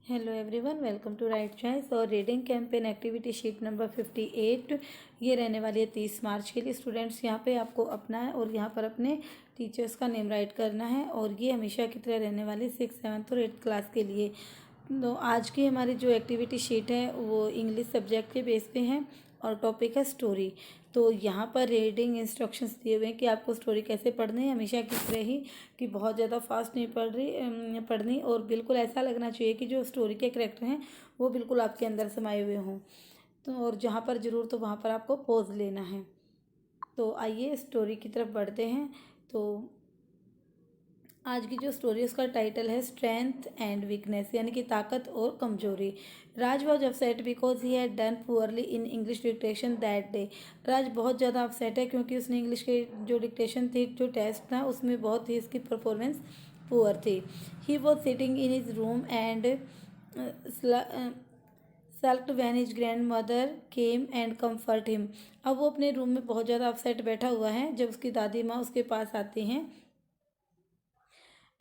Hello everyone, welcome to right choice. और reading campaign activity sheet number 58 ये रहने वाली है 30 मार्च के लिए। स्टूडेंट्स यहाँ पे आपको अपना है और यहाँ पर अपने टीचर्स का नेम राइट करना है और ये हमेशा की तरह रहने वाली 6th 7th और 8th क्लास के लिए। तो आज की हमारी जो एक्टिविटी शीट है वो इंग्लिश सब्जेक्ट के बेस पे है और टॉपिक है स्टोरी। तो यहाँ पर रीडिंग इंस्ट्रक्शंस दिए हुए हैं कि आपको स्टोरी कैसे पढ़नी है, हमेशा की तरह ही कि बहुत ज़्यादा फास्ट नहीं पढ़नी और बिल्कुल ऐसा लगना चाहिए कि जो स्टोरी के करैक्टर हैं वो बिल्कुल आपके अंदर समाये हुए हों। तो और जहाँ पर ज़रूर तो वहाँ पर आपको पॉज लेना है। तो आइए स्टोरी की तरफ बढ़ते हैं। तो आज की जो स्टोरी है उसका टाइटल है स्ट्रेंथ एंड वीकनेस, यानी कि ताकत और कमजोरी। Raj was upset because he had done poorly in English dictation that day. Raj बहुत ज़्यादा अपसेट है क्योंकि उसने इंग्लिश के जो डिक्टेशन थी, जो टेस्ट था, उसमें बहुत ही इसकी परफॉर्मेंस पुअर थी। He was sitting in his room and sulked when his grand mother came and comfort him. अब वो अपने रूम में बहुत ज़्यादा अपसेट बैठा हुआ है जब उसकी दादी माँ उसके पास आती हैं।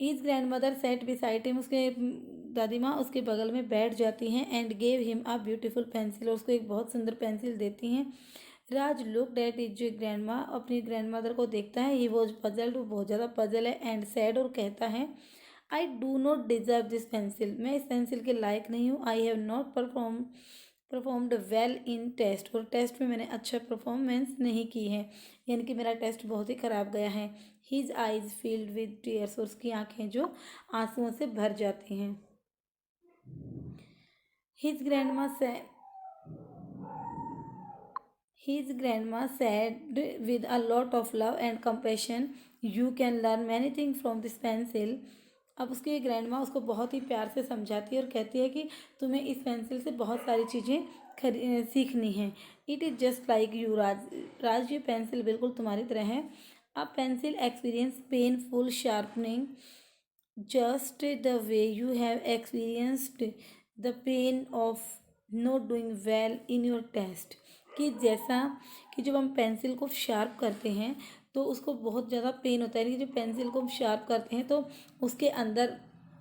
His grandmother sat beside him, उसके दादी माँ उसके बगल में बैठ जाती हैं and gave him a beautiful pencil, और उसको एक बहुत सुंदर पेंसिल देती हैं। Raj look at his grand माँ, अपनी ग्रैंड मदर को देखता है। ही वॉज पजल्ड, वो बहुत ज़्यादा पजल है। एंड सैड, और कहता है I do not deserve this pencil, मैं इस पेंसिल के लायक नहीं हूँ। I have not performed well in test, और टेस्ट में मैंने अच्छा परफॉर्मेंस नहीं की है, यानी कि मेरा टेस्ट बहुत ही ख़राब गया है। His eyes filled with tears, और उसकी आंखें जो आंसुओं से भर जाती हैं। हिज ग्रैंड माँ से His grandma said with a lot of love and compassion, "You can learn many things from this pencil." अब उसकी ग्रैंडमा उसको बहुत ही प्यार से समझाती है और कहती है कि तुम्हें इस पेंसिल से बहुत सारी चीज़ें सीखनी हैं। It is just like you Raj, Raj ये पेंसिल बिल्कुल तुम्हारी तरह है। A pencil experience painful sharpening just the way you have experienced the pain of not doing well in your test। कि जैसा कि जब हम पेंसिल को शार्प करते हैं तो उसको बहुत ज़्यादा पेन होता है, कि जब पेंसिल को हम शार्प करते हैं तो उसके अंदर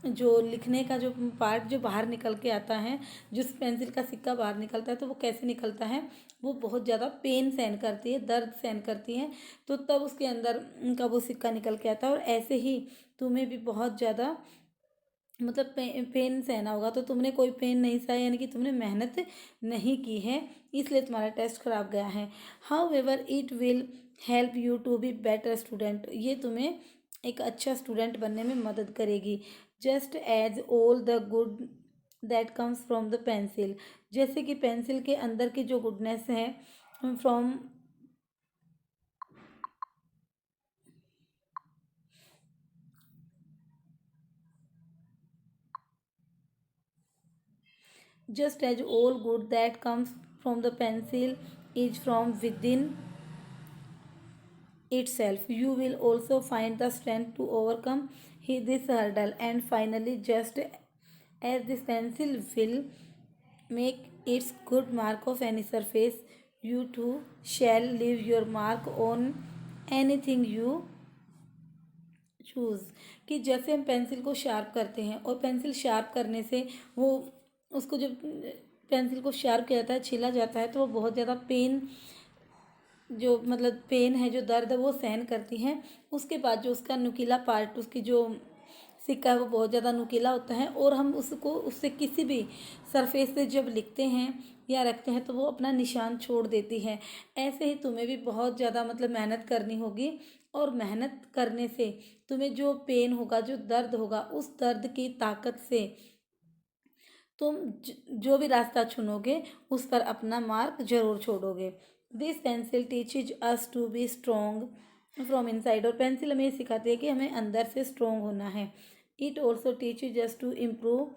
जो लिखने का जो पार्ट जो बाहर निकल के आता है, जो पेंसिल का सिक्का बाहर निकलता है, तो वो कैसे निकलता है, वो बहुत ज़्यादा पेन सहन करती है, दर्द सहन करती है, तो तब उसके अंदर उनका वो सिक्का निकल के आता है। और ऐसे ही तुम्हें भी बहुत ज़्यादा मतलब पेन सहना होगा, तो तुमने कोई पेन नहीं सहा, यानी कि तुमने मेहनत नहीं की है, इसलिए तुम्हारा टेस्ट खराब गया है। However it will help you to be better student, ये तुम्हें एक अच्छा स्टूडेंट बनने में मदद करेगी। Just as all the good that comes from the pencil, जैसे कि पेंसिल के अंदर की जो गुडनेस है from just as all good that comes from the pencil is from within itself, you will also find the strength to overcome this hurdle. And finally, just as this pencil will make its good mark of any surface, you too shall leave your mark on anything you choose. कि जैसे हम pencil को sharp करते हैं और pencil sharp करने से वो उसको जब पेंसिल को शार्प किया जाता है, छीला जाता है, तो वो बहुत ज़्यादा पेन, जो मतलब पेन है, जो दर्द है, वो सहन करती हैं। उसके बाद जो उसका नुकीला पार्ट, उसकी जो सिक्का है, वो बहुत ज़्यादा नुकीला होता है और हम उसको उससे किसी भी सरफेस से जब लिखते हैं या रखते हैं तो वो अपना निशान छोड़ देती है। ऐसे ही तुम्हें भी बहुत ज़्यादा मतलब मेहनत करनी होगी, और मेहनत करने से तुम्हें जो पेन होगा, जो दर्द होगा, उस दर्द की ताकत से तुम जो भी रास्ता चुनोगे उस पर अपना मार्क जरूर छोड़ोगे। This pencil teaches us to be strong from inside, और पेंसिल हमें ये सिखाती है कि हमें अंदर से स्ट्रोंग होना है। It also teaches us to improve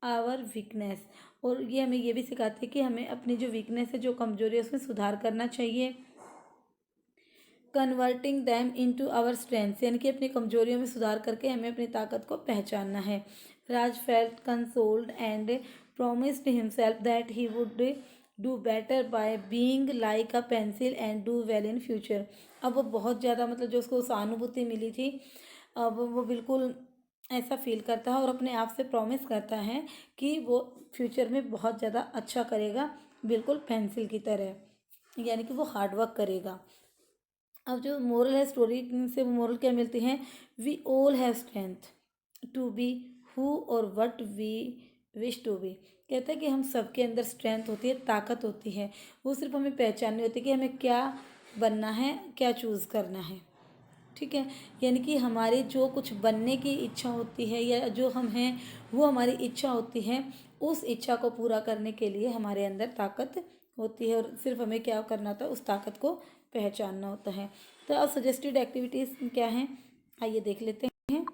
our weakness, और ये हमें ये भी सिखाती है कि हमें अपनी जो वीकनेस है, जो कमजोरी है, उसमें सुधार करना चाहिए। Converting them into our strengths, यानी कि अपनी कमजोरियों में सुधार करके हमें अपनी ताकत को पहचानना है। Raj felt consoled and promised himself that he would do better by being like a pencil and do well in future. अब वो बहुत ज़्यादा मतलब जो उसको सहानुभूति मिली थी, अब वो बिल्कुल ऐसा फील करता है और अपने आप से प्रॉमिस करता है कि वो फ्यूचर में बहुत ज़्यादा अच्छा करेगा, बिल्कुल पेंसिल की तरह, यानी कि वो हार्ड वर्क करेगा। अब जो मोरल है स्टोरी से, मोरल क्या मिलती है? We all have strength to be who और what we wish to be. कहता है कि हम सबके अंदर स्ट्रेंथ होती है, ताकत होती है, वो सिर्फ हमें पहचाननी होती है कि हमें क्या बनना है, क्या चूज़ करना है। ठीक है, यानी कि हमारी जो कुछ बनने की इच्छा होती है या जो हम हैं वो हमारी इच्छा होती है, उस इच्छा को पूरा करने के लिए हमारे अंदर ताकत होती है और सिर्फ हमें क्या करना होता है, उस ताकत को पहचानना होता है। तो अब सजेस्टेड एक्टिविटीज़ क्या हैं, आइए देख लेते हैं।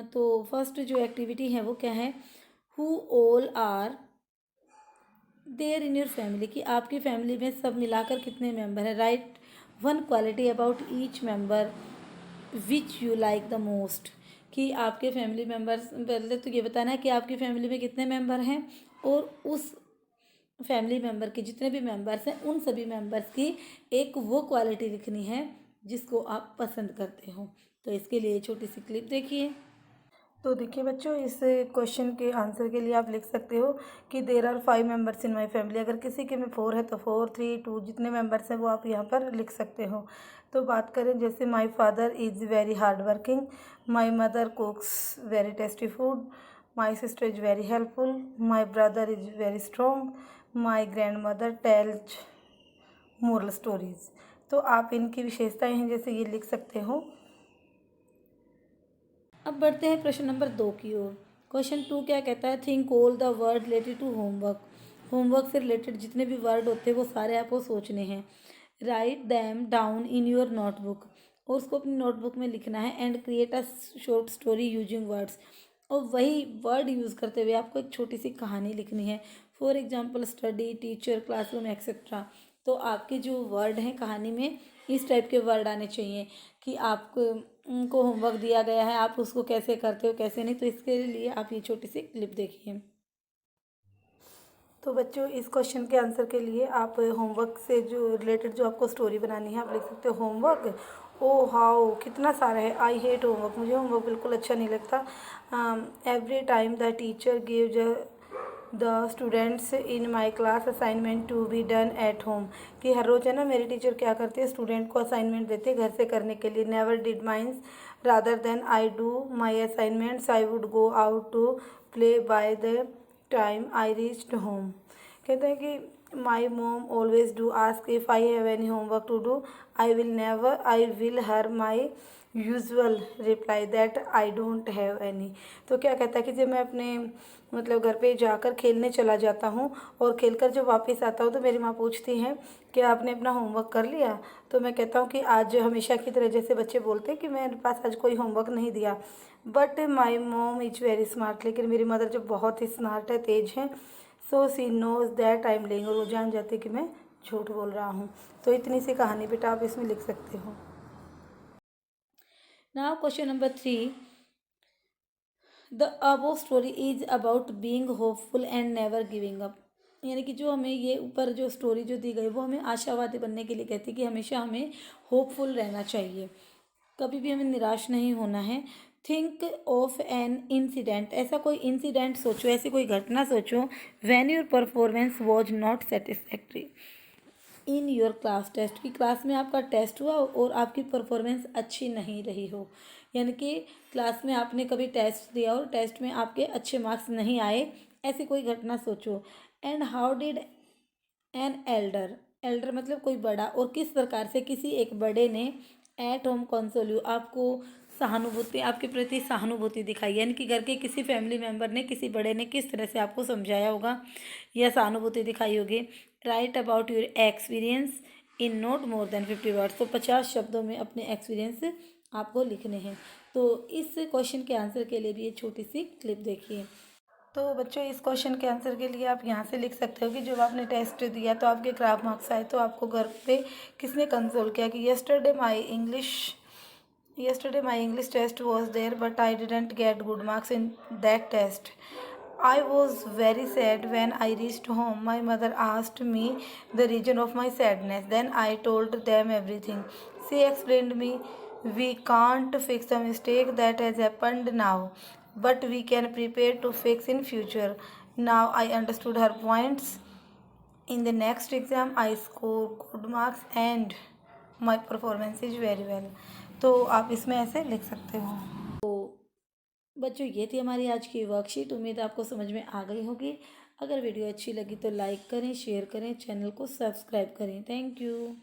तो फर्स्ट जो एक्टिविटी है वो क्या है? Who all are there in your family, कि आपकी फैमिली में सब मिलाकर कितने मेंबर हैं। Write one quality about each member which you like the most, कि आपके फैमिली मेम्बर्स, पहले तो ये बताना है कि आपकी फैमिली में कितने मेंबर हैं और उस फैमिली मेम्बर के जितने भी मेंबर्स हैं उन सभी मेंबर्स की एक वो क्वालिटी लिखनी है जिसको आप पसंद करते हो। तो इसके लिए छोटी सी क्लिप देखिए। तो देखिए बच्चों, इस क्वेश्चन के आंसर के लिए आप लिख सकते हो कि there are 5 members in my family. अगर किसी के में 4 है तो 4, 3, 2 जितने मेंबर्स हैं वो आप यहाँ पर लिख सकते हो। तो बात करें जैसे my father is very hard working, my mother कुक्स very tasty food, my sister is very helpful, my brother is very strong, my grand mother tells moral stories. तो आप इनकी विशेषताएं हैं जैसे ये लिख सकते हो। अब बढ़ते हैं प्रश्न नंबर 2 की ओर। क्वेश्चन 2 क्या कहता है? Think all the word related to homework. Homework से रिलेटेड जितने भी वर्ड होते हैं वो सारे आपको सोचने हैं। Right them down in your notebook, और उसको अपनी नोटबुक में लिखना है। And create a short story using words, और वही वर्ड यूज़ करते हुए आपको एक छोटी सी कहानी लिखनी है। For example study, teacher, classroom etcetera. तो आपके जो वर्ड हैं कहानी में इस टाइप के वर्ड आने चाहिए कि आपको होमवर्क दिया गया है, आप उसको कैसे करते हो कैसे नहीं। तो इसके लिए आप ये छोटी सी क्लिप देखिए। तो बच्चों, इस क्वेश्चन के आंसर के लिए आप होमवर्क से जो रिलेटेड जो आपको स्टोरी बनानी है आप लिख सकते हो। होमवर्क, ओ हाउ कितना सारा है। आई हेट होमवर्क, मुझे होमवर्क बिल्कुल अच्छा नहीं लगता। Every time the teacher give the students in my class assignment to be done at home, कि हर रोज़ है ना मेरी टीचर क्या करती है, स्टूडेंट को असाइनमेंट देते हैं घर से करने के लिए। Never did mines rather than I do my assignments I would go out to play by the time I reached home. कहते हैं कि my mom always do ask if I have any homework to do, I will her my usual reply that I don't have any. तो क्या कहता है कि जब मैं अपने मतलब घर पे जाकर खेलने चला जाता हूँ और खेलकर जब वापस आता हूँ तो मेरी माँ पूछती हैं कि आपने अपना होमवर्क कर लिया। तो मैं कहता हूँ कि आज हमेशा की तरह जैसे बच्चे बोलते हैं कि मेरे पास आज कोई होमवर्क नहीं दिया। बट माई मोम इज़ वेरी स्मार्ट, लेकिन मेरी मदर जो बहुत ही स्मार्ट है, तेज है। So she knows that I am lying, और वो जान जाती है कि मैं झूठ बोल रहा हूँ। तो इतनी सी कहानी बेटा आप इसमें लिख सकते हो। Now question number 3, the above story is about being hopeful and never giving up. यानी कि जो हमें ये ऊपर जो स्टोरी जो दी गई वो हमें आशावादी बनने के लिए कहती है कि हमेशा हमें होपफुल रहना चाहिए, कभी भी हमें निराश नहीं होना है। थिंक ऑफ एन इंसिडेंट, ऐसा कोई इंसिडेंट सोचो, ऐसी कोई घटना सोचो। When your performance was not satisfactory in your class test, की क्लास में आपका टेस्ट हुआ और आपकी परफॉर्मेंस अच्छी नहीं रही हो, यानी कि क्लास में आपने कभी टेस्ट दिया और टेस्ट में आपके अच्छे मार्क्स नहीं आए, ऐसी कोई घटना सोचो। And how did an elder, Elder मतलब कोई बड़ा, और किस प्रकार से किसी एक बड़े ने एट होम कंसोल यू, आपको सहानुभूति, आपके प्रति सहानुभूति दिखाई, यानी कि घर के किसी फैमिली मेम्बर ने, किसी बड़े ने किस तरह से आपको समझाया होगा या सहानुभूति दिखाई होगी। Right about your experience in not more than 50 words, तो 50 शब्दों में अपने एक्सपीरियंस आपको लिखने हैं। तो इस क्वेश्चन के आंसर के लिए भी ये छोटी सी क्लिप देखिए। तो बच्चों, इस क्वेश्चन के आंसर के लिए आप यहाँ से लिख सकते हो कि जब आपने टेस्ट दिया तो आपके खराब मार्क्स आए तो आपको घर पे किसने कंसोल किया, कि yesterday my English test was there but I didn't get good marks in that test. I was very sad when I reached home. My mother asked me the reason of my sadness. Then I told them everything. She explained me, we can't fix a mistake that has happened now. but we can prepare to fix in future. Now I understood her points. In the next exam I score good marks and my performance is very well. तो आप इसमें ऐसे लिख सकते हो। तो बच्चों ये थी हमारी आज की वर्कशीट। उम्मीद है आपको समझ में आ गई होगी। अगर वीडियो अच्छी लगी तो लाइक करें, शेयर करें, चैनल को सब्सक्राइब करें। Thank you.